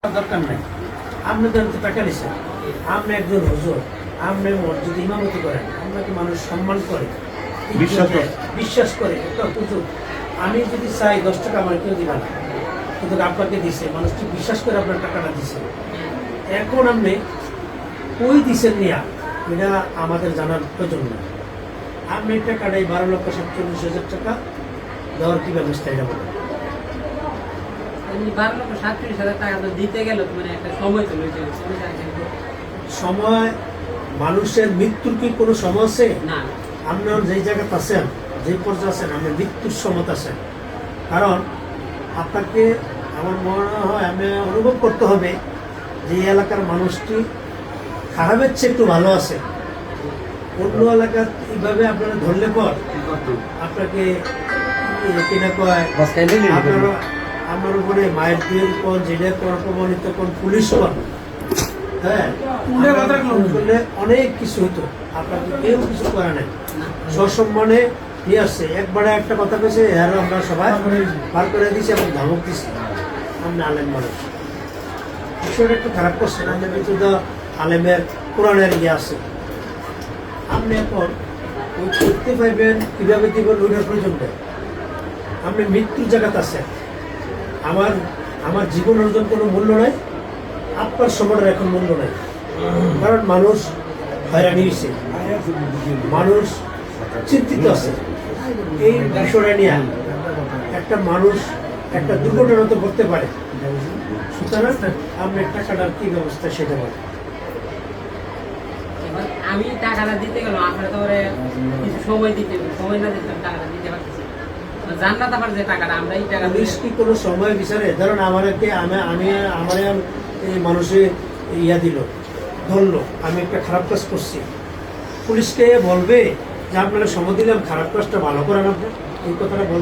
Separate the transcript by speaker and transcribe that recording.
Speaker 1: দরকার নাই। আপনি তো টাকা নিছেন, আপনি একজন হুজুর, আপনি মসজিদে ইমামতি করেন, আপনাকে মানুষ সম্মান করে, বিশ্বাস করে। একটা হুজুর আমি যদি চাই 10 টাকা আমার কেউ দিবে না, কিন্তু আপনাকে দিছে, মানুষটি বিশ্বাস করে আপনার টাকাটা দিছে। এখন আপনি কই দিচ্ছেন নিয়া এটা আমাদের জানার প্রয়োজন না। আপনি টাকাটাই 12,47,000 টাকা দেওয়ার কি ব্যবস্থা এটা বলেন?
Speaker 2: 12,47,000 টাকা তো দিতে গেল মানে একটা সময় চলে
Speaker 1: সময়, মানুষের মৃত্যুর কি কোনো সময় আছে?
Speaker 2: না।
Speaker 1: আপনার যেই জায়গাতে আছেন, যে পর্যায়ে আছেন, আপনি মৃত্যুর সময় আছেন। কারণ আপনাকে আমার মনে হয় আমি অনুভব করতে হবে যে এই এলাকার মানুষটি খারাপের চেয়ে একটু ভালো আছে। অন্য এলাকার এইভাবে আপনারা ধরলে পর আপনাকে কিনা কয় আপনারা আমার উপরে মায়ের দিয়ে কোন জেলের কোন অপমানিত কোন পুলিশ কোন, হ্যাঁ করলে অনেক কিছু হতো। আপনাকে কেউ কিছু করে নাই, সসম্মানে নিয়ে আসছে। একবারে একটা কথা কেছে এর আমরা সবাই বার করে দিয়েছি এবং ধমক দিচ্ছি। আপনি আলেম মানুষ, বিষয়টা একটু খারাপ করছেন। আমাদের ভিতরে আলেমের কোরআনের ইয়ে আছে। আপনি এখন ওই করতে পারবেন কীভাবে দিবেন ওইটার প্রয়োজন নেই। আপনি মৃত্যুর জায়গাতে আছেন। আমার জীবন অর্জন কোনো মূল্য নাই, আপনার সময়টার এখন মূল্য নাই। কারণ মানুষ হয়রানি হয়েছে, মানুষ চিন্তিত আছে। এই বিষয়টা নিয়ে একটা মানুষ একটা দুর্ঘটনা তো করতে পারে। সুতরাং আপনি টাকাটার কি ব্যবস্থা সেটা বলেন।
Speaker 2: আমি টাকাটা দিতে গেলাম, আপনারা তো কিছু সময় দিতে, সময় না দিতে টাকাটা দিতে পারতেছি জান্নাত। আবার যে টাকাটা আমরা এই টাকা
Speaker 1: পুলিশ কি কোনো সময় বিচারে? ধরুন আমাকে আমার এই মানুষে ইয়া দিল, ধরলো, আমি একটা খারাপ কাজ করছি, পুলিশকে বলবে যে আপনারা সময় দিলাম খারাপ কাজটা ভালো করেন, আপনার এই কথাটা বলবে?